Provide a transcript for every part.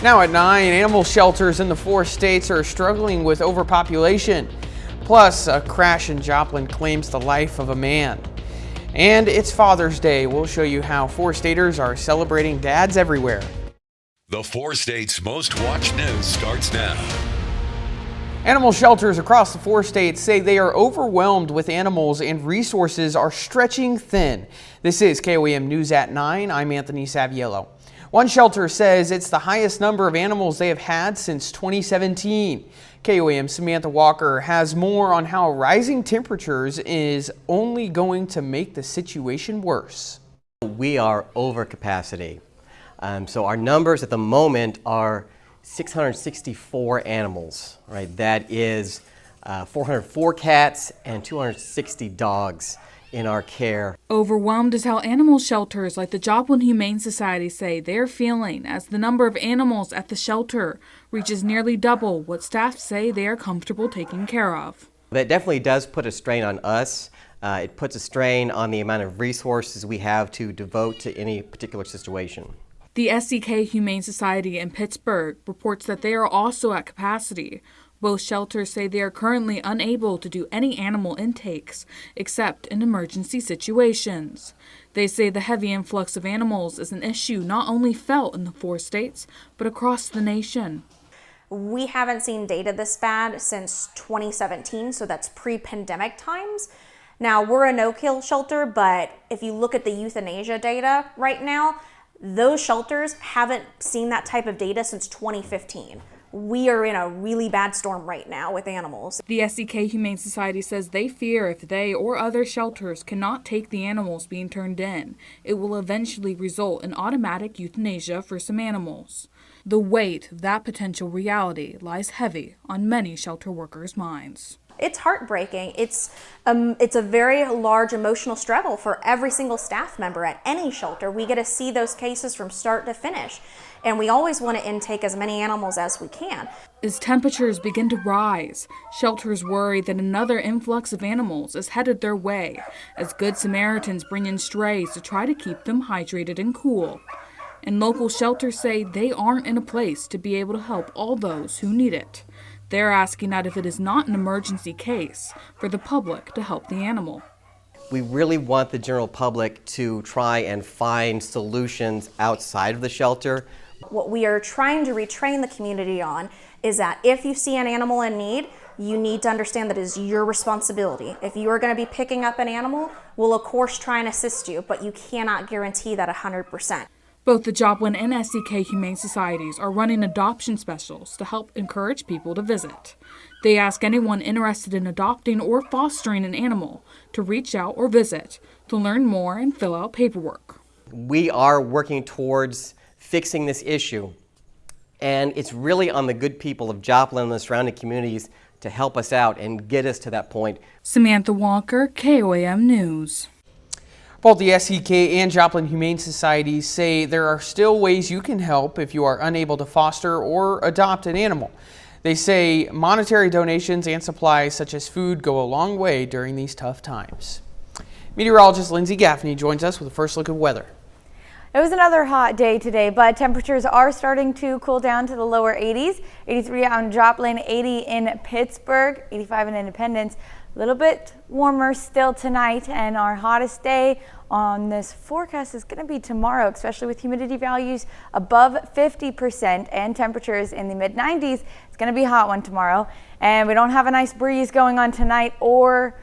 Now at 9, animal shelters in the 4 states are struggling with overpopulation. Plus, a crash in Joplin claims the life of a man. And it's Father's Day. We'll show you how 4 staters are celebrating dads everywhere. The 4 states' most watched news starts now. Animal shelters across the 4 states say they are overwhelmed with animals and resources are stretching thin. This is KOAM News at 9. I'm Anthony Saviello. One shelter says it's the highest number of animals they have had since 2017. KOAM Samantha Walker has more on how rising temperatures is only going to make the situation worse. We are over capacity. So our numbers at the moment are 664 animals, right? That is 404 cats and 260 dogs in our care. Overwhelmed is how animal shelters like the Joplin Humane Society say they're feeling as the number of animals at the shelter reaches nearly double what staff say they are comfortable taking care of. That definitely does put a strain on us. It puts a strain on the amount of resources we have to devote to any particular situation. The SCK Humane Society in Pittsburgh reports that they are also at capacity. Both shelters say they are currently unable to do any animal intakes except in emergency situations. They say the heavy influx of animals is an issue not only felt in the 4 states, but across the nation. We haven't seen data this bad since 2017, so that's pre-pandemic times. Now, we're a no-kill shelter, but if you look at the euthanasia data right now, those shelters haven't seen that type of data since 2015. We are in a really bad storm right now with animals. The SCK Humane Society says they fear if they or other shelters cannot take the animals being turned in, it will eventually result in automatic euthanasia for some animals. The weight of that potential reality lies heavy on many shelter workers' minds. It's heartbreaking. It's a very large emotional struggle for every single staff member at any shelter. We get to see those cases from start to finish, and we always want to intake as many animals as we can. As temperatures begin to rise, shelters worry that another influx of animals is headed their way as Good Samaritans bring in strays to try to keep them hydrated and cool. And local shelters say they aren't in a place to be able to help all those who need it. They're asking that if it is not an emergency case, for the public to help the animal. We really want the general public to try and find solutions outside of the shelter. What we are trying to retrain the community on is that if you see an animal in need, you need to understand that it is your responsibility. If you are going to be picking up an animal, we'll of course try and assist you, but you cannot guarantee that 100%. Both the Joplin and SCK Humane Societies are running adoption specials to help encourage people to visit. They ask anyone interested in adopting or fostering an animal to reach out or visit to learn more and fill out paperwork. We are working towards fixing this issue, and it's really on the good people of Joplin and the surrounding communities to help us out and get us to that point. Samantha Walker, KOAM News. Both the SCK and Joplin Humane Societies say there are still ways you can help if you are unable to foster or adopt an animal. They say monetary donations and supplies such as food go a long way during these tough times. Meteorologist Lindsay Gaffney joins us with a first look at weather. It was another hot day today, but temperatures are starting to cool down to the lower 80s. 83 out in Joplin, 80 in Pittsburgh, 85 in Independence. A little bit warmer still tonight, and our hottest day on this forecast is going to be tomorrow, especially with humidity values above 50% and temperatures in the mid-90s. It's going to be a hot one tomorrow, and we don't have a nice breeze going on tonight or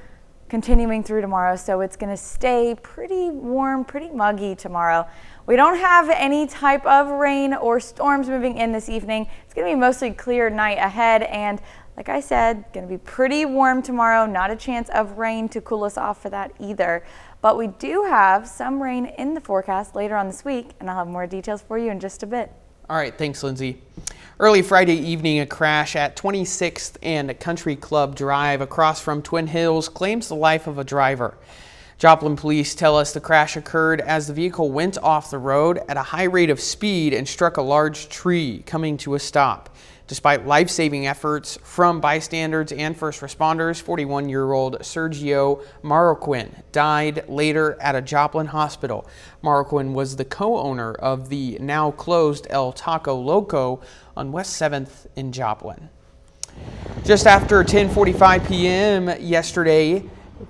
continuing through tomorrow, so it's going to stay pretty warm, pretty muggy tomorrow. We don't have any type of rain or storms moving in this evening. It's going to be mostly clear night ahead, and like I said, going to be pretty warm tomorrow. Not a chance of rain to cool us off for that either. But we do have some rain in the forecast later on this week, and I'll have more details for you in just a bit. All right, thanks, Lindsay. Early Friday evening, a crash at 26th and Country Club Drive across from Twin Hills claims the life of a driver. Joplin police tell us the crash occurred as the vehicle went off the road at a high rate of speed and struck a large tree, coming to a stop. Despite life-saving efforts from bystanders and first responders, 41-year-old Sergio Marroquin died later at a Joplin hospital. Marroquin was the co-owner of the now closed El Taco Loco on West 7th in Joplin. Just after 10:45 p.m. yesterday,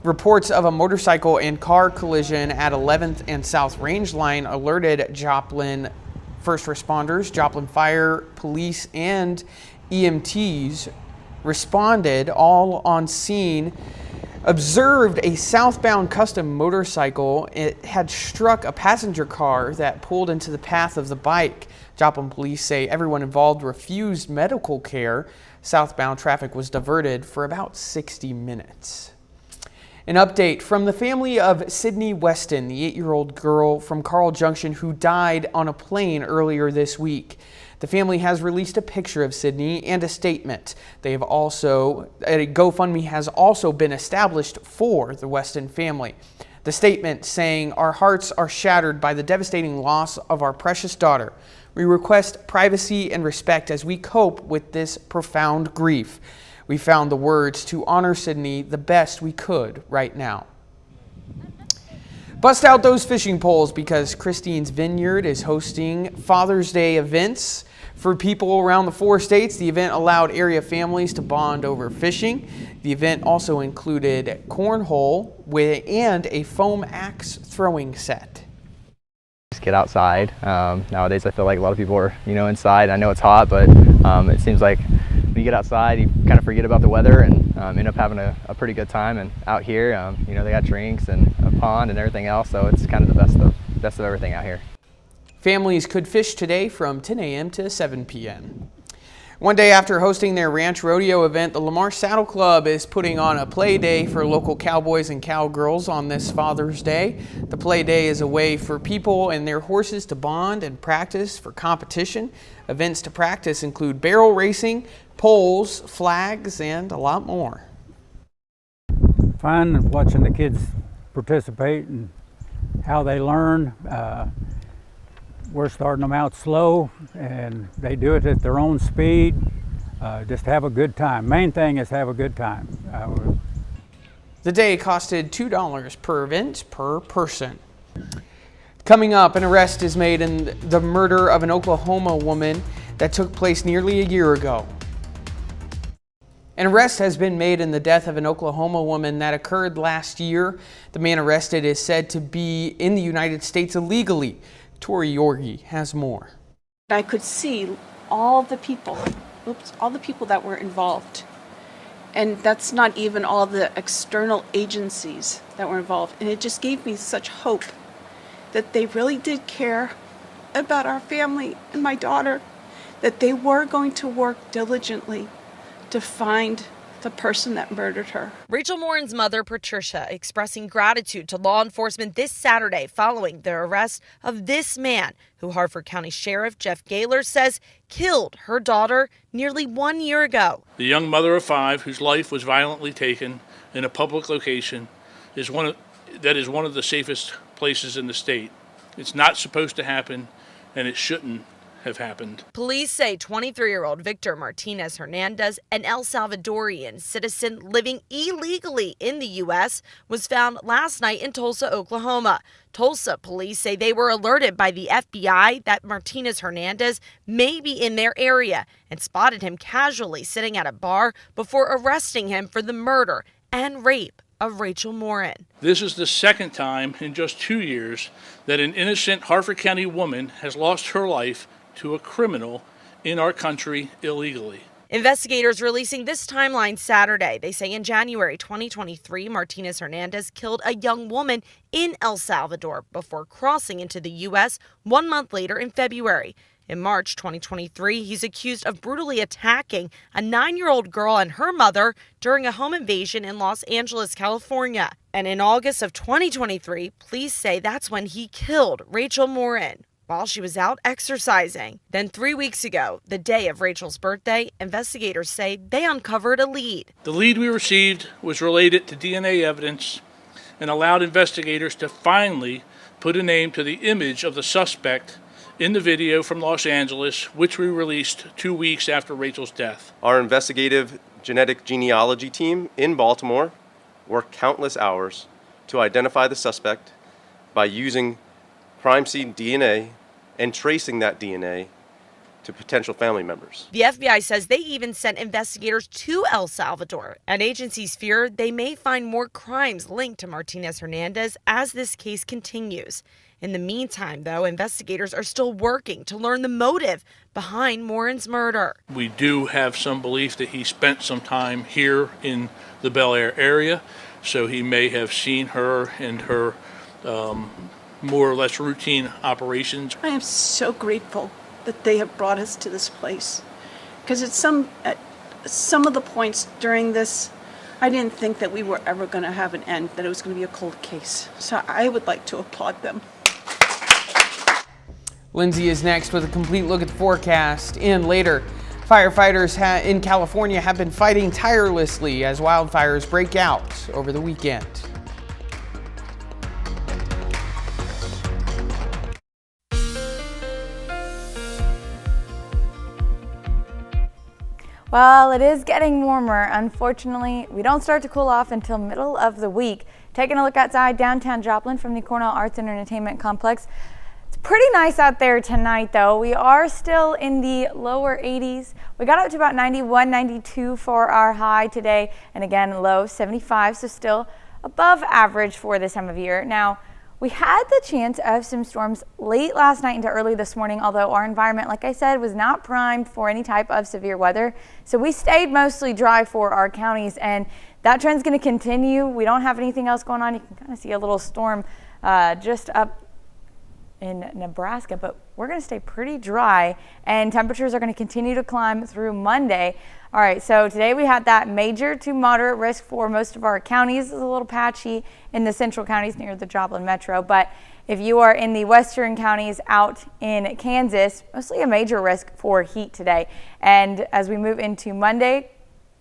reports of a motorcycle and car collision at 11th and South Range Line alerted Joplin first responders. Joplin Fire, Police, and EMTs responded all on scene, observed a southbound custom motorcycle. It had struck a passenger car that pulled into the path of the bike. Joplin police say everyone involved refused medical care. Southbound traffic was diverted for about 60 minutes. An update from the family of Sydney Weston, the 8-year-old girl from Carl Junction who died on a plane earlier this week. The family has released a picture of Sydney and a statement. A GoFundMe has also been established for the Weston family. The statement saying, "Our hearts are shattered by the devastating loss of our precious daughter. We request privacy and respect as we cope with this profound grief. We found the words to honor Sydney the best we could right now." Bust out those fishing poles because Christine's Vineyard is hosting Father's Day events for people around the 4 states. The event allowed area families to bond over fishing. The event also included cornhole and a foam axe throwing set. Just get outside. Nowadays I feel like a lot of people are, inside. I know it's hot, but it seems like when you get outside, you kind of forget about the weather and end up having a pretty good time. And out here, they got drinks and a pond and everything else, so it's kind of the best of everything out here. Families could fish today from 10 a.m. to 7 p.m. One day after hosting their ranch rodeo event, the Lamar Saddle Club is putting on a play day for local cowboys and cowgirls on this Father's Day. The play day is a way for people and their horses to bond and practice for competition. Events to practice include barrel racing, poles, flags, and a lot more. Fun watching the kids participate and how they learn. We're starting them out slow and they do it at their own speed. Just have a good time. Main thing is have a good time. The day costed $2 per event per person. Coming up, an arrest is made in the murder of an Oklahoma woman that took place nearly a year ago. An arrest has been made in the death of an Oklahoma woman that occurred last year. The man arrested is said to be in the United States illegally. Tori Yorgi has more. I could see all the people that were involved. And that's not even all the external agencies that were involved. And it just gave me such hope that they really did care about our family and my daughter, that they were going to work diligently to find the person that murdered her. Rachel Morin's mother, Patricia, expressing gratitude to law enforcement this Saturday following the arrest of this man who Harford County Sheriff Jeff Gaylor says killed her daughter nearly 1 year ago. The young mother of 5 whose life was violently taken in a public location is one of the safest places in the state. It's not supposed to happen, and it shouldn't have happened. Police say 23-year-old Victor Martinez Hernandez, an El Salvadorian citizen living illegally in the U.S., was found last night in Tulsa, Oklahoma. Tulsa police say they were alerted by the FBI that Martinez Hernandez may be in their area and spotted him casually sitting at a bar before arresting him for the murder and rape of Rachel Morin. This is the second time in just 2 years that an innocent Harford County woman has lost her life to a criminal in our country illegally. Investigators releasing this timeline Saturday. They say in January 2023, Martinez Hernandez killed a young woman in El Salvador before crossing into the U.S. 1 month later in February. In March 2023, he's accused of brutally attacking a 9-year-old girl and her mother during a home invasion in Los Angeles, California. And in August of 2023, police say that's when he killed Rachel Morin while she was out exercising. Then 3 weeks ago, the day of Rachel's birthday, investigators say they uncovered a lead. The lead we received was related to DNA evidence and allowed investigators to finally put a name to the image of the suspect in the video from Los Angeles, which we released 2 weeks after Rachel's death. Our investigative genetic genealogy team in Baltimore worked countless hours to identify the suspect by using crime scene DNA and tracing that DNA to potential family members. The FBI says they even sent investigators to El Salvador, and agencies fear they may find more crimes linked to Martinez Hernandez as this case continues. In the meantime, though, investigators are still working to learn the motive behind Morin's murder. We do have some belief that he spent some time here in the Bel Air area, so he may have seen her and her more or less routine operations. I am so grateful that they have brought us to this place, because at some of the points during this, I didn't think that we were ever going to have an end, that it was going to be a cold case. So I would like to applaud them. Lindsay is next with a complete look at the forecast. And later, firefighters in California have been fighting tirelessly as wildfires break out over the weekend. Well, it is getting warmer. Unfortunately, we don't start to cool off until middle of the week. Taking a look outside downtown Joplin from the Cornell Arts and Entertainment Complex. It's pretty nice out there tonight, though. We are still in the lower 80s. We got up to about 91, 92 for our high today, and again, low 75, so still above average for this time of year. Now, we had the chance of some storms late last night into early this morning, although our environment, like I said, was not primed for any type of severe weather. So we stayed mostly dry for our counties, and that trend's going to continue. We don't have anything else going on. You can kind of see a little storm just up in Nebraska, but we're going to stay pretty dry, and temperatures are going to continue to climb through Monday. All right, so today we had that major to moderate risk for most of our counties. It's a little patchy in the central counties near the Joplin Metro, but if you are in the western counties out in Kansas, mostly a major risk for heat today. And as we move into Monday,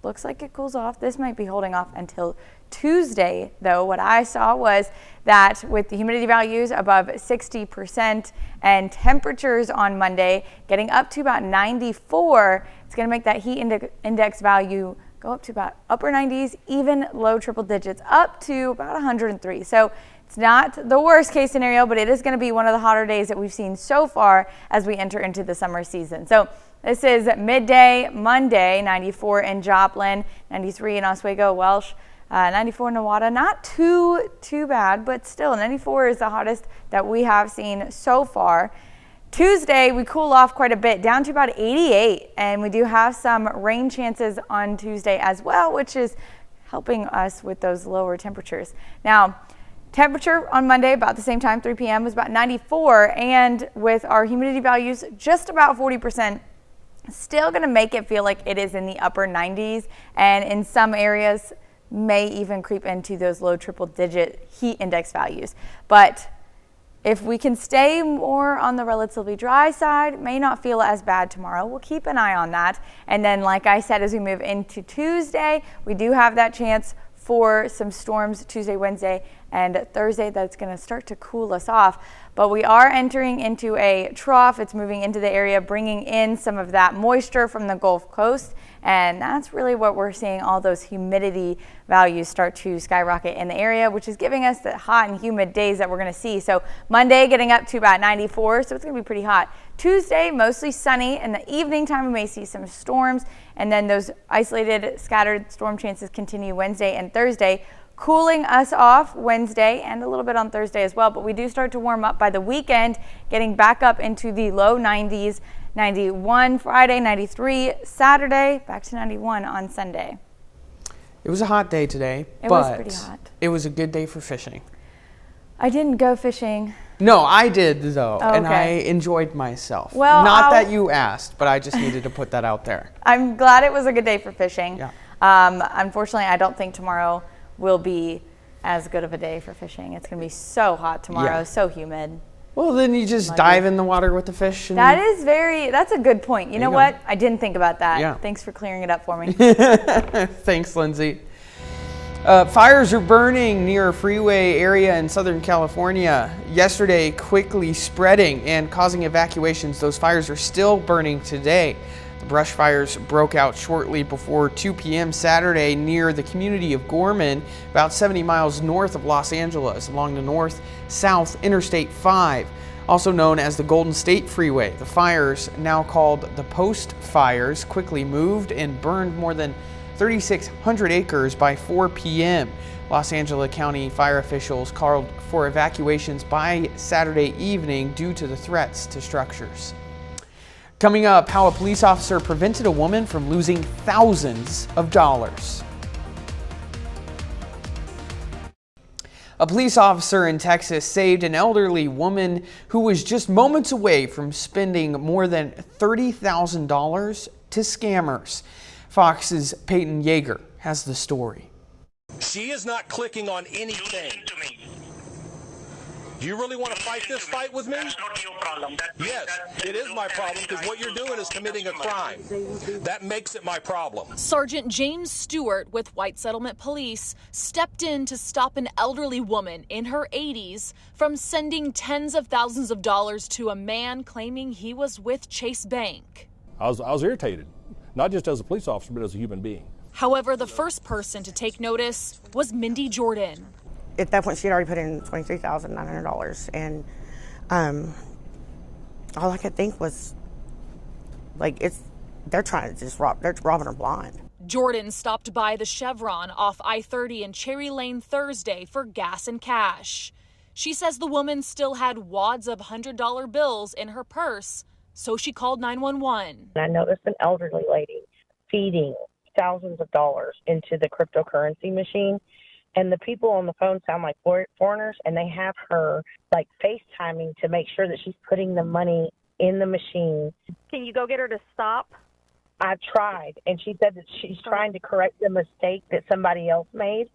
looks like it cools off. This might be holding off until Tuesday, though. What I saw was that with the humidity values above 60% and temperatures on Monday getting up to about 94, it's going to make that heat index value go up to about upper 90s, even low triple digits, up to about 103. So it's not the worst case scenario, but it is going to be one of the hotter days that we've seen so far as we enter into the summer season. So this is midday Monday, 94 in Joplin, 93 in Oswego, Welsh, 94 in Nowata. Not too bad, but still 94 is the hottest that we have seen so far. Tuesday, we cool off quite a bit, down to about 88, and we do have some rain chances on Tuesday as well, which is helping us with those lower temperatures. Now, temperature on Monday about the same time, 3 p.m. was about 94, and with our humidity values just about 40%, still going to make it feel like it is in the upper 90s, and in some areas may even creep into those low triple digit heat index values. But if we can stay more on the relatively dry side, it may not feel as bad tomorrow. We'll keep an eye on that. And then, like I said, as we move into Tuesday, we do have that chance for some storms Tuesday, Wednesday, and Thursday. That's going to start to cool us off. But we are entering into a trough. It's moving into the area, bringing in some of that moisture from the Gulf Coast. And that's really what we're seeing, all those humidity values start to skyrocket in the area, which is giving us the hot and humid days that we're going to see. So Monday getting up to about 94, so it's going to be pretty hot. Tuesday, mostly sunny. In the evening time, we may see some storms, and then those isolated scattered storm chances continue Wednesday and Thursday, cooling us off Wednesday and a little bit on Thursday as well. But we do start to warm up by the weekend, getting back up into the low 90s. 91 Friday, 93 Saturday, back to 91 on Sunday. It was a hot day today, It was pretty hot. It was a good day for fishing. I didn't go fishing. No, I did though, Oh, and I okay. enjoyed myself. Well, not that you asked, but I just needed to put that out there. I'm glad it was a good day for fishing. Yeah. Unfortunately, I don't think tomorrow will be as good of a day for fishing. It's going to be so hot tomorrow, Yeah. so humid. Well, then you just dive in the water with the fish. And That's a good point. You know what? I didn't think about that. Yeah. Thanks for clearing it up for me. Thanks, Lindsay. Fires are burning near a freeway area in Southern California yesterday, quickly spreading and causing evacuations. Those fires are still burning today. The brush fires broke out shortly before 2 p.m. Saturday near the community of Gorman, about 70 miles north of Los Angeles, along the north-south Interstate 5, also known as the Golden State Freeway. The fires, now called the Post Fires, quickly moved and burned more than 3,600 acres by 4 p.m. Los Angeles County fire officials called for evacuations by Saturday evening due to the threats to structures. Coming up, how a police officer prevented a woman from losing thousands of dollars. A police officer in Texas saved an elderly woman who was just moments away from spending more than $30,000 to scammers. Fox's Peyton Yeager has the story. She is not clicking on anything. Do you really want to fight this fight with me? That's not your problem. Yes, it is my problem because what you're doing is committing a crime. That makes it my problem. Sergeant James Stewart with White Settlement Police stepped in to stop an elderly woman in her 80s from sending tens of thousands of dollars to a man claiming he was with Chase Bank. I was irritated, not just as a police officer, but as a human being. However, the first person to take notice was Mindy Jordan. At that point, she had already put in $23,900, and all I could think was, like, they're trying to just they're robbing her blind. Jordan stopped by the Chevron off I-30 and Cherry Lane Thursday for gas and cash. She says the woman still had wads of $100 bills in her purse, so she called 911. I noticed an elderly lady feeding thousands of dollars into the cryptocurrency machine. And the people on the phone sound like foreigners, and they have her like FaceTiming to make sure that she's putting the money in the machine. Can you go get her to stop? I've tried, and she said that she's trying to correct the mistake that somebody else made.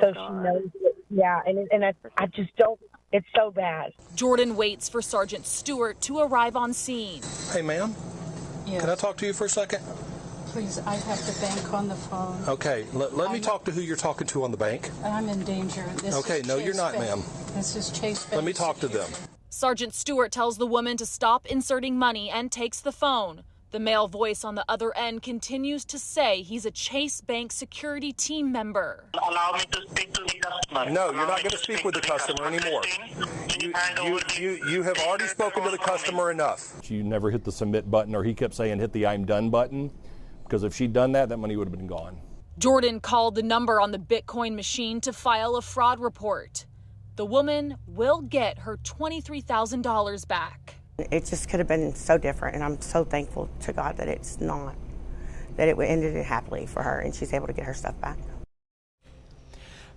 So God. She knows that, yeah, and I just don't, it's so bad. Jordan waits for Sergeant Stewart to arrive on scene. Hey, ma'am, Can I talk to you for a second? Please, I have the bank on the phone. Okay, let me talk to who you're talking to on the bank. I'm in danger. Okay, no, you're not, ma'am. This is Chase Bank. Let me talk to them. Sergeant Stewart tells the woman to stop inserting money and takes the phone. The male voice on the other end continues to say he's a Chase Bank security team member. Allow me to speak to the customer. No, you're not going to speak with the customer anymore. You have already spoken to the customer enough. You never hit the submit button, or he kept saying hit the I'm done button. Because if she'd done that, that money would have been gone. Jordan called the number on the Bitcoin machine to file a fraud report. The woman will get her $23,000 back. It just could have been so different, and I'm so thankful to God that it's not, that it ended happily for her and she's able to get her stuff back.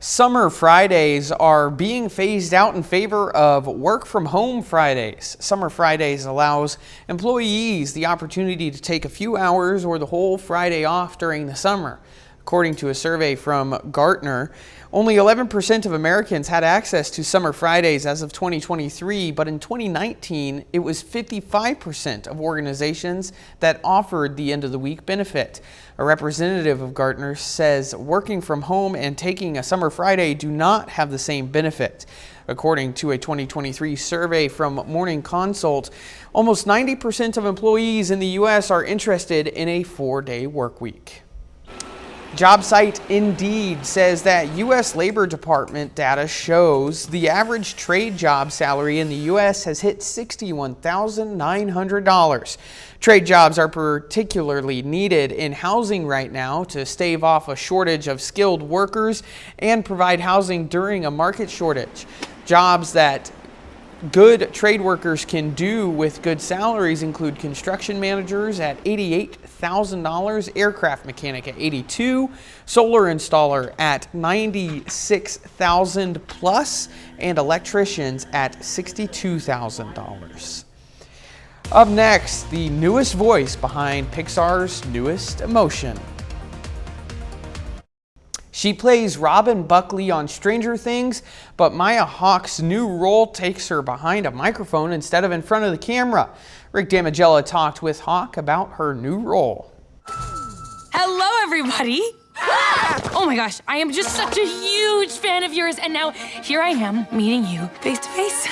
Summer Fridays are being phased out in favor of work from home Fridays. Summer Fridays allows employees the opportunity to take a few hours or the whole Friday off during the summer. According to a survey from Gartner, only 11% of Americans had access to Summer Fridays as of 2023, but in 2019, it was 55% of organizations that offered the end of the week benefit. A representative of Gartner says working from home and taking a Summer Friday do not have the same benefit. According to a 2023 survey from Morning Consult, almost 90% of employees in the U.S. are interested in a 4-day work week. Job site Indeed says that U.S. Labor Department data shows the average trade job salary in the U.S. has hit $61,900. Trade jobs are particularly needed in housing right now to stave off a shortage of skilled workers and provide housing during a market shortage. Jobs that good trade workers can do with good salaries include construction managers at $88,000, aircraft mechanic at $82,000, solar installer at $96,000 plus, and electricians at $62,000. Up next, the newest voice behind Pixar's newest emotion. She plays Robin Buckley on Stranger Things, but Maya Hawke's new role takes her behind a microphone instead of in front of the camera. Rick Damigella talked with Hawke about her new role. Hello, everybody. Oh my gosh, I am just such a huge fan of yours, and now here I am meeting you face to face.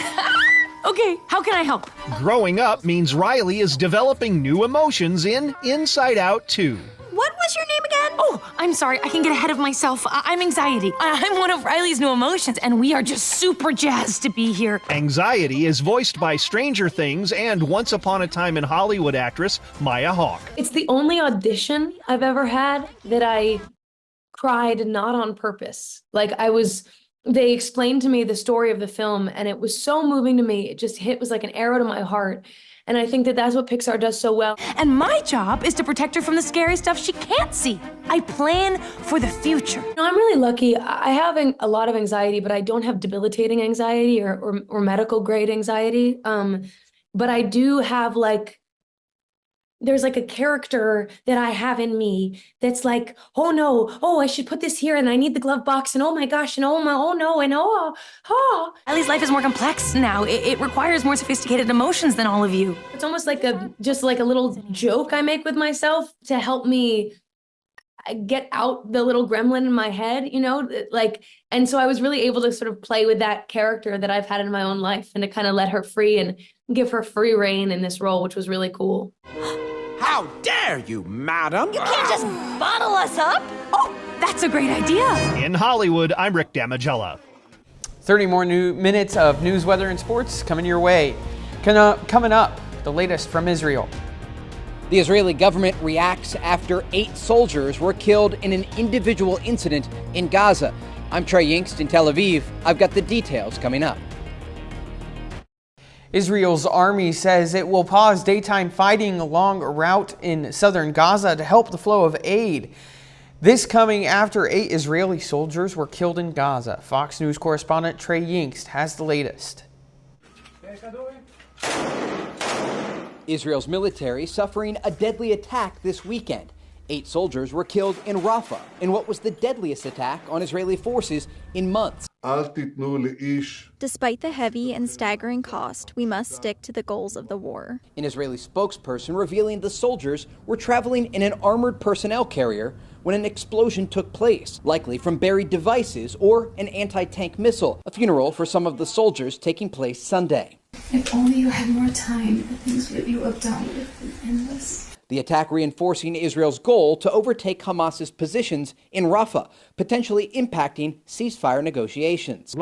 Okay, how can I help? Growing up means Riley is developing new emotions in Inside Out 2. What was your name again? Oh, I'm sorry, I can get ahead of myself. I'm Anxiety. I'm one of Riley's new emotions, and we are just super jazzed to be here. Anxiety is voiced by Stranger Things and Once Upon a Time in Hollywood actress Maya Hawke. It's the only audition I've ever had that I cried not on purpose. They explained to me the story of the film, and it was so moving to me. It just was like an arrow to my heart. And I think that that's what Pixar does so well. And my job is to protect her from the scary stuff she can't see. I plan for the future. I'm really lucky. I have a lot of anxiety, but I don't have debilitating anxiety or medical grade anxiety. But I do have there's a character that I have in me that's like, oh no, oh, I should put this here, and I need the glove box, and oh my gosh, and oh no, and oh. Ellie's life is more complex now. It requires more sophisticated emotions than all of you. It's almost like a little joke I make with myself to help me get out the little gremlin in my head, and so I was really able to sort of play with that character that I've had in my own life and to kind of let her free and give her free reign in this role, which was really cool. How dare you, madam? You can't just bottle us up. Oh, that's a great idea. In Hollywood, I'm Rick Damagella. 30 more minutes of news, weather, and sports coming your way. Coming up, the latest from Israel. The Israeli government reacts after 8 soldiers were killed in an individual incident in Gaza. I'm Trey Yingst in Tel Aviv. I've got the details coming up. Israel's army says it will pause daytime fighting along a route in southern Gaza to help the flow of aid. This coming after 8 Israeli soldiers were killed in Gaza. Fox News correspondent Trey Yingst has the latest. Israel's military suffering a deadly attack this weekend. 8 soldiers were killed in Rafah in what was the deadliest attack on Israeli forces in months. Despite the heavy and staggering cost, we must stick to the goals of the war. An Israeli spokesperson revealing the soldiers were traveling in an armored personnel carrier when an explosion took place, likely from buried devices or an anti-tank missile. A funeral for some of the soldiers taking place Sunday. If only you had more time, the things that you have done would have been endless. The attack reinforcing Israel's goal to overtake Hamas's positions in Rafah, potentially impacting ceasefire negotiations.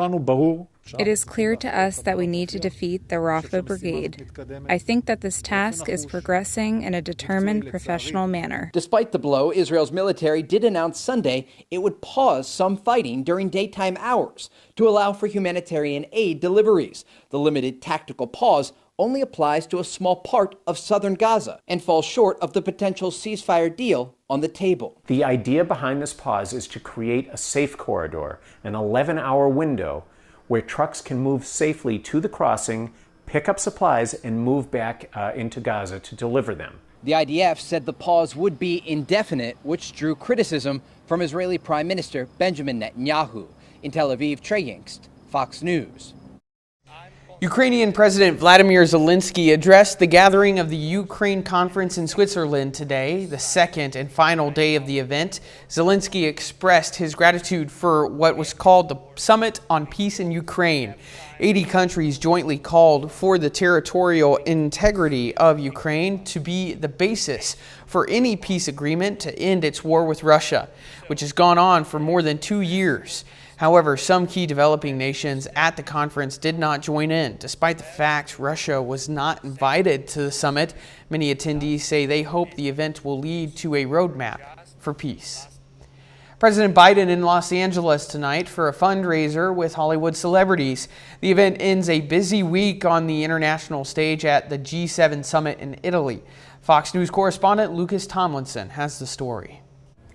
It is clear to us that we need to defeat the Rafah brigade. I think that this task is progressing in a determined, professional manner. Despite the blow, Israel's military did announce Sunday it would pause some fighting during daytime hours to allow for humanitarian aid deliveries. The limited tactical pause only applies to a small part of southern Gaza and falls short of the potential ceasefire deal on the table. The idea behind this pause is to create a safe corridor, an 11-hour window where trucks can move safely to the crossing, pick up supplies, and move back into Gaza to deliver them. The IDF said the pause would be indefinite, which drew criticism from Israeli Prime Minister Benjamin Netanyahu. In Tel Aviv, Trey Yingst, Fox News. Ukrainian President Vladimir Zelensky addressed the gathering of the Ukraine conference in Switzerland today, the second and final day of the event. Zelensky expressed his gratitude for what was called the Summit on Peace in Ukraine. 80 countries jointly called for the territorial integrity of Ukraine to be the basis for any peace agreement to end its war with Russia, which has gone on for more than 2 years. However, some key developing nations at the conference did not join in. Despite the fact Russia was not invited to the summit, many attendees say they hope the event will lead to a roadmap for peace. President Biden in Los Angeles tonight for a fundraiser with Hollywood celebrities. The event ends a busy week on the international stage at the G7 summit in Italy. Fox News correspondent Lucas Tomlinson has the story.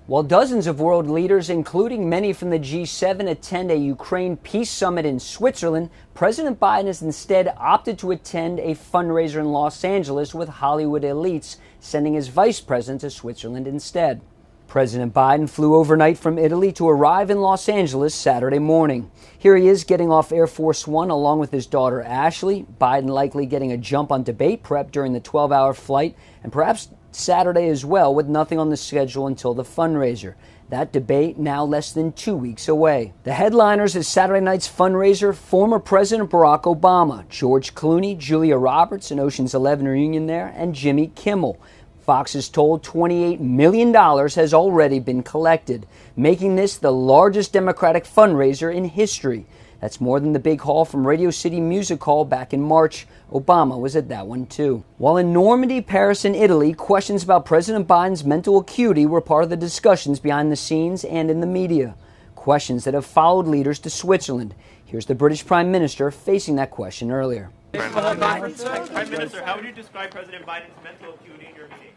While dozens of world leaders, including many from the G7, attend a Ukraine peace summit in Switzerland, President Biden has instead opted to attend a fundraiser in Los Angeles with Hollywood elites, sending his vice president to Switzerland instead. President Biden flew overnight from Italy to arrive in Los Angeles Saturday morning. Here he is getting off Air Force One along with his daughter Ashley. Biden likely getting a jump on debate prep during the 12-hour flight and perhaps Saturday as well, with nothing on the schedule until the fundraiser. That debate now less than 2 weeks away. The headliners at Saturday night's fundraiser, former President Barack Obama, George Clooney, Julia Roberts, an Ocean's 11 reunion there, and Jimmy Kimmel. Fox is told $28 million has already been collected, making this the largest Democratic fundraiser in history. That's more than the big haul from Radio City Music Hall back in March. Obama was at that one too. While in Normandy, Paris, and Italy, questions about President Biden's mental acuity were part of the discussions behind the scenes and in the media. Questions that have followed leaders to Switzerland. Here's the British Prime Minister facing that question earlier. Prime Minister, how would you describe President Biden's mental acuity in your meeting?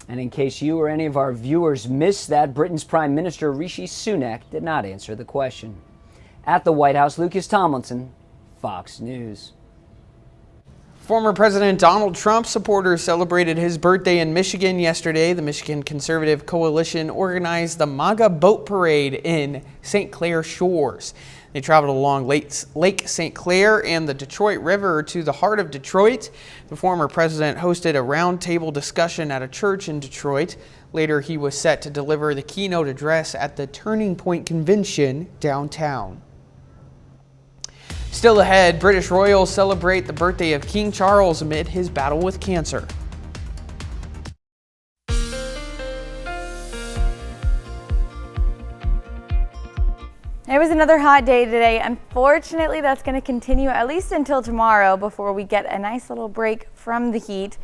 And in case you or any of our viewers missed that, Britain's Prime Minister Rishi Sunak did not answer the question. At the White House, Lucas Tomlinson, Fox News. Former President Donald Trump supporters celebrated his birthday in Michigan yesterday. The Michigan Conservative Coalition organized the MAGA boat parade in St. Clair Shores. They traveled along Lake St. Clair and the Detroit River to the heart of Detroit. The former president hosted a roundtable discussion at a church in Detroit. Later, he was set to deliver the keynote address at the Turning Point Convention downtown. Still ahead, British royals celebrate the birthday of King Charles amid his battle with cancer. It was another hot day today. Unfortunately, that's going to continue at least until tomorrow before we get a nice little break from the heat.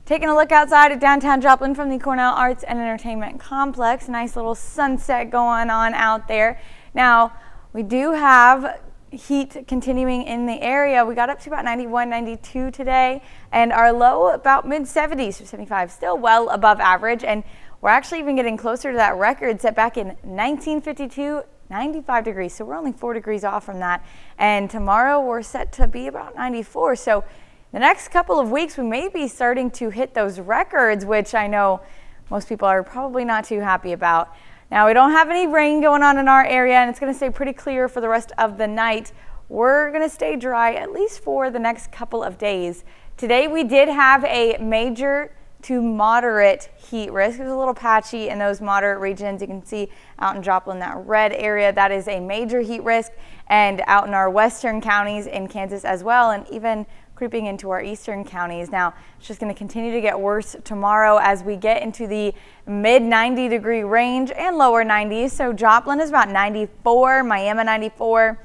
Taking a look outside at downtown Joplin from the Cornell Arts and Entertainment Complex. Nice little sunset going on out there. Now, we do have heat continuing in the area. We got up to about 91, 92 today, and our low about mid-70s or 75, still well above average. And we're actually even getting closer to that record set back in 1952, 95 degrees. So we're only 4 degrees off from that. And tomorrow we're set to be about 94. So the next couple of weeks we may be starting to hit those records, which I know most people are probably not too happy about. Now, we don't have any rain going on in our area, and it's going to stay pretty clear for the rest of the night. We're going to stay dry at least for the next couple of days. Today, we did have a major to moderate heat risk. It was a little patchy in those moderate regions. You can see out in Joplin, that red area, that is a major heat risk, and out in our western counties in Kansas as well, and even creeping into our eastern counties. Now, it's just going to continue to get worse tomorrow as we get into the mid 90 degree range and lower 90s. So Joplin is about 94, Miami 94,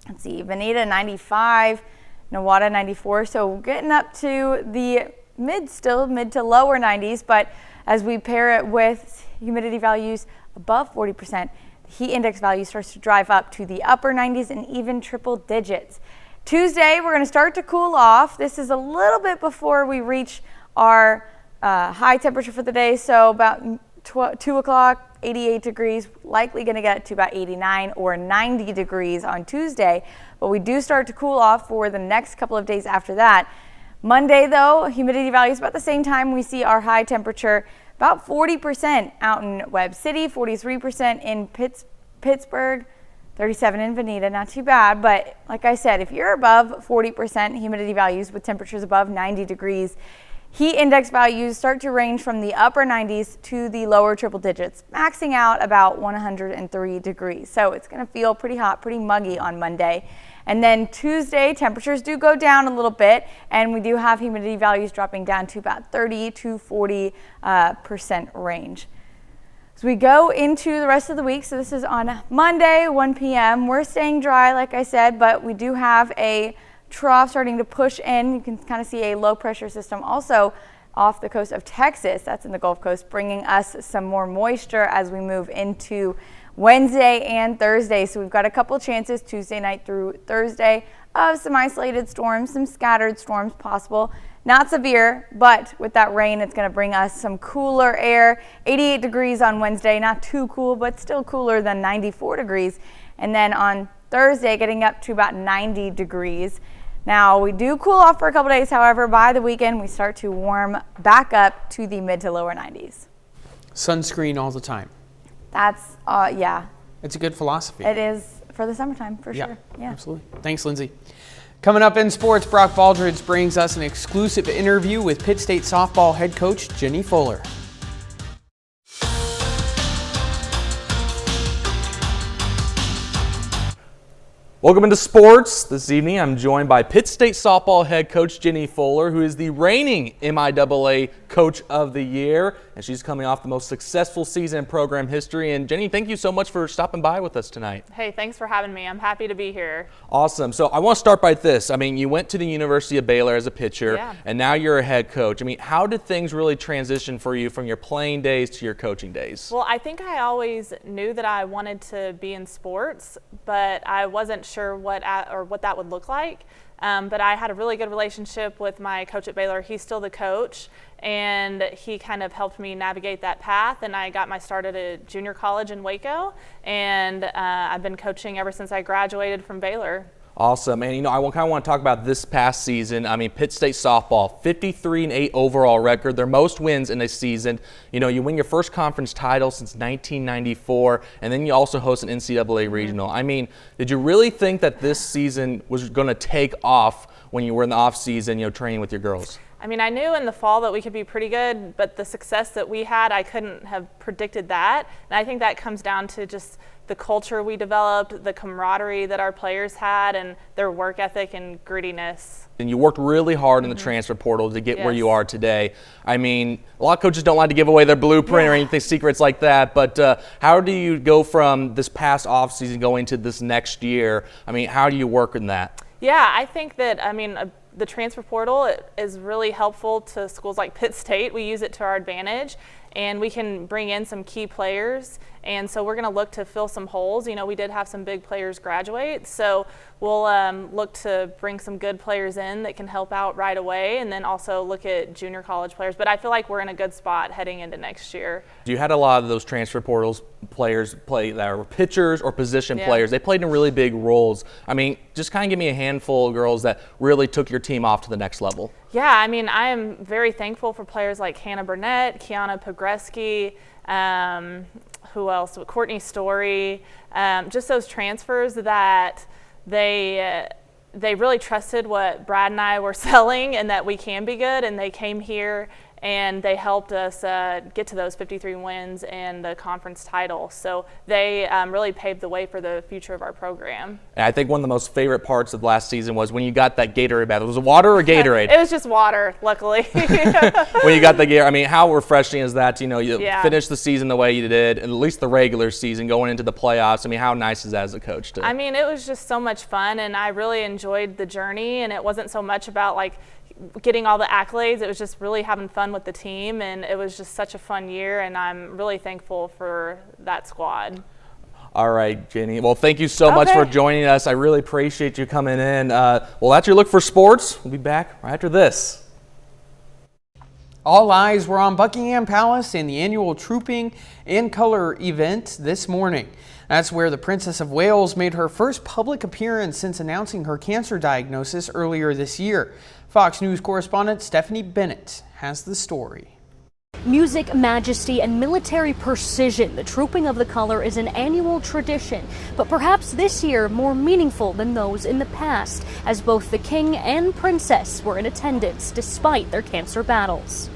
let's see, Veneta 95, Nowata 94. So getting up to the mid to lower 90s, but as we pair it with humidity values above 40%, the heat index value starts to drive up to the upper 90s and even triple digits. Tuesday, we're going to start to cool off. This is a little bit before we reach our high temperature for the day, so about 2 o'clock, 88 degrees, likely going to get to about 89 or 90 degrees on Tuesday, but we do start to cool off for the next couple of days after that. Monday, though, humidity values about the same time we see our high temperature, about 40% out in Webb City, 43% in Pittsburgh, 37 in Veneta, not too bad, but like I said, if you're above 40% humidity values with temperatures above 90 degrees, heat index values start to range from the upper 90s to the lower triple digits, maxing out about 103 degrees. So it's going to feel pretty hot, pretty muggy on Monday. And then Tuesday, temperatures do go down a little bit, and we do have humidity values dropping down to about 30 to 40% range. As we go into the rest of the week, so this is on Monday, 1 p.m., we're staying dry, like I said, but we do have a trough starting to push in. You can kind of see a low pressure system also off the coast of Texas. That's in the Gulf Coast, bringing us some more moisture as we move into Wednesday and Thursday. So we've got a couple chances Tuesday night through Thursday of some isolated storms, some scattered storms possible. Not severe, but with that rain, it's going to bring us some cooler air. 88 degrees on Wednesday, not too cool, but still cooler than 94 degrees. And then on Thursday, getting up to about 90 degrees. Now, we do cool off for a couple days. However, by the weekend, we start to warm back up to the mid to lower 90s. Sunscreen all the time. That's, yeah. It's a good philosophy. It is for the summertime, for sure. Yeah, absolutely. Thanks, Lindsay. Coming up in sports, Brock Baldridge brings us an exclusive interview with Pitt State softball head coach Jenny Fuller. Welcome into sports. This evening I'm joined by Pitt State softball head coach Jenny Fuller, who is the reigning MIAA Coach of the Year, and she's coming off the most successful season in program history. And Jenny, thank you so much for stopping by with us tonight. Hey, thanks for having me. I'm happy to be here. Awesome. So I want to start by this. I mean, you went to the University of Baylor as a pitcher, and now you're a head coach. I mean, how did things really transition for you from your playing days to your coaching days? Well, I think I always knew that I wanted to be in sports, but I wasn't sure what that would look like. But I had a really good relationship with my coach at Baylor. He's still the coach, and he kind of helped me navigate that path. And I got my start at a junior college in Waco, and I've been coaching ever since I graduated from Baylor. Awesome. And, you know, I kind of want to talk about this past season. I mean, Pitt State softball, 53-8 overall record, their most wins in a season. You know, you win your first conference title since 1994, and then you also host an NCAA regional. I mean, did you really think that this season was going to take off when you were in the off season, you know, training with your girls? I mean, I knew in the fall that we could be pretty good, but the success that we had, I couldn't have predicted that. And I think that comes down to just the culture we developed, the camaraderie that our players had, and their work ethic and grittiness. And you worked really hard in the transfer portal to get where you are today. I mean, a lot of coaches don't like to give away their blueprint or anything, secrets like that, but how do you go from this past offseason going to this next year? I mean, how do you work in that? Yeah, I think that, I mean, the transfer portal is really helpful to schools like Pitt State. We use it to our advantage, and we can bring in some key players. And so we're going to look to fill some holes. You know, we did have some big players graduate, so we'll look to bring some good players in that can help out right away, and then also look at junior college players. But I feel like we're in a good spot heading into next year. You had a lot of those transfer portals players play that were pitchers or position players. They played in really big roles. I mean, just kind of give me a handful of girls that really took your team off to the next level. Yeah, I mean, I am very thankful for players like Hannah Burnett, Kiana Pogreski, who else? Courtney Story. Just those transfers that they really trusted what Brad and I were selling, and that we can be good, and they came here and they helped us get to those 53 wins and the conference title. So they really paved the way for the future of our program. And I think one of the most favorite parts of last season was when you got that Gatorade bath. Was it water or Gatorade? It was just water, luckily. When you got the Gatorade, I mean, how refreshing is that? You know, you finished the season the way you did, at least the regular season, going into the playoffs. I mean, how nice is that as a coach? I mean, it was just so much fun, and I really enjoyed the journey, and it wasn't so much about like getting all the accolades. It was just really having fun with the team, and it was just such a fun year, and I'm really thankful for that squad. All right, Jenny. Well, thank you so much for joining us. I really appreciate you coming in. Well, that's your look for sports. We'll be back right after this. All eyes were on Buckingham Palace and the annual Trooping in Color event this morning. That's where the Princess of Wales made her first public appearance since announcing her cancer diagnosis earlier this year. Fox News correspondent Stephanie Bennett has the story. Music, majesty, and military precision, the Trooping of the Color is an annual tradition, but perhaps this year more meaningful than those in the past, as both the King and Princess were in attendance despite their cancer battles.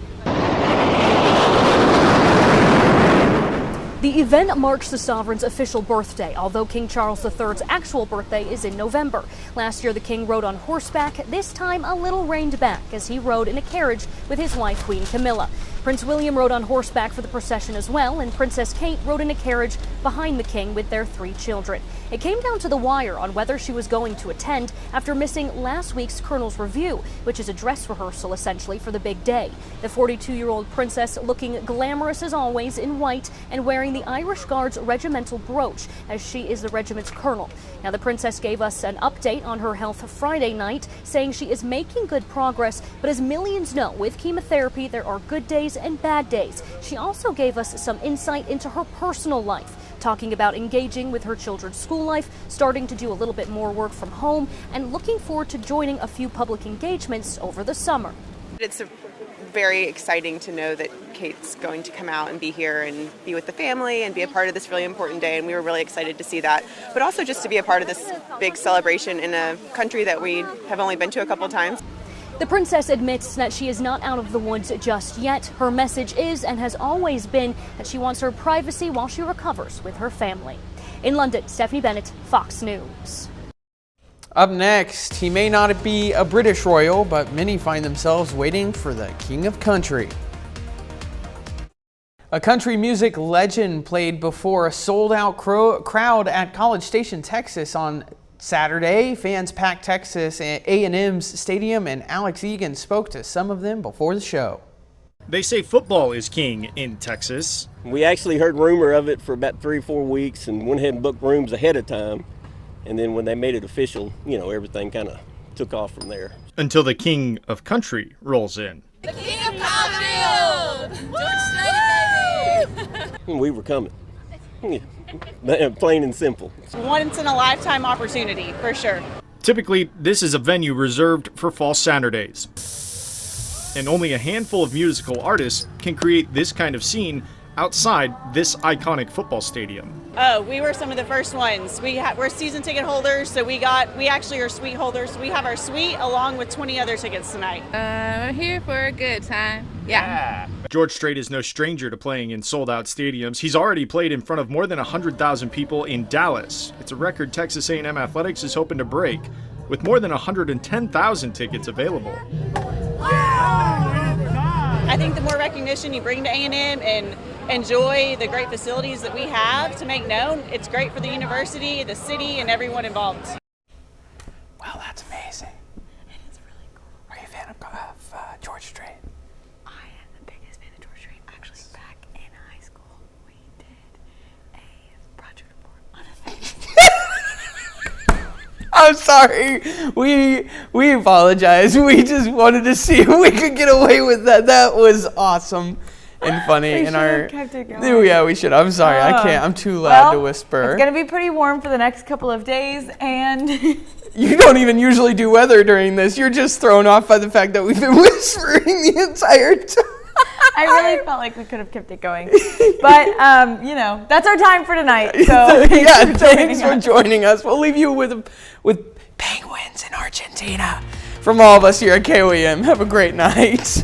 The event marks the sovereign's official birthday, although King Charles III's actual birthday is in November. Last year, the king rode on horseback, this time a little reined back as he rode in a carriage with his wife, Queen Camilla. Prince William rode on horseback for the procession as well, and Princess Kate rode in a carriage behind the king with their 3 children. It came down to the wire on whether she was going to attend after missing last week's Colonel's Review, which is a dress rehearsal essentially for the big day. The 42-year-old princess looking glamorous as always in white and wearing the Irish Guard's regimental brooch, as she is the regiment's colonel. Now, the princess gave us an update on her health Friday night, saying she is making good progress, but as millions know, with chemotherapy there are good days and bad days. She also gave us some insight into her personal life, talking about engaging with her children's school life, starting to do a little bit more work from home, and looking forward to joining a few public engagements over the summer. It's very exciting to know that Kate's going to come out and be here and be with the family and be a part of this really important day, and we were really excited to see that. But also just to be a part of this big celebration in a country that we have only been to a couple times. The princess admits that she is not out of the woods just yet. Her message is and has always been that she wants her privacy while she recovers with her family. In London, Stephanie Bennett, Fox News. Up next, he may not be a British royal, but many find themselves waiting for the king of country. A country music legend played before a sold-out crowd at College Station, Texas on Saturday. Fans packed Texas A&M's stadium, and Alex Egan spoke to some of them before the show. They say football is king in Texas. We actually heard rumor of it for about 3 or 4 weeks and went ahead and booked rooms ahead of time. And then when they made it official, everything kind of took off from there. Until the king of country rolls in. The king of Caulfield! George Strait, baby! We were coming. Plain and simple. Once in a lifetime opportunity, for sure. Typically, this is a venue reserved for fall Saturdays. And only a handful of musical artists can create this kind of scene outside this iconic football stadium. Oh, we were some of the first ones. We're season ticket holders, so we actually are suite holders. We have our suite along with 20 other tickets tonight. I'm here for a good time. Yeah. George Strait is no stranger to playing in sold-out stadiums. He's already played in front of more than 100,000 people in Dallas. It's a record Texas A&M Athletics is hoping to break, with more than 110,000 tickets available. I think the more recognition you bring to A&M and enjoy the great facilities that we have to make known, it's great for the university, the city, and everyone involved. Wow, that's amazing. It is really cool. Are you a fan of George Strait? I am the biggest fan of George Strait. Actually, back in high school, we did a project report on it. I'm sorry. We apologize. We just wanted to see if we could get away with that. That was awesome and funny. We and should have kept it going. Yeah, we should. I'm sorry. I can't. I'm too loud to whisper. It's gonna be pretty warm for the next couple of days, and you don't even usually do weather during this. You're just thrown off by the fact that we've been whispering the entire time. I really felt like we could have kept it going, but that's our time for tonight. So thanks for joining us. We'll leave you with penguins in Argentina. From all of us here at KOEM, have a great night.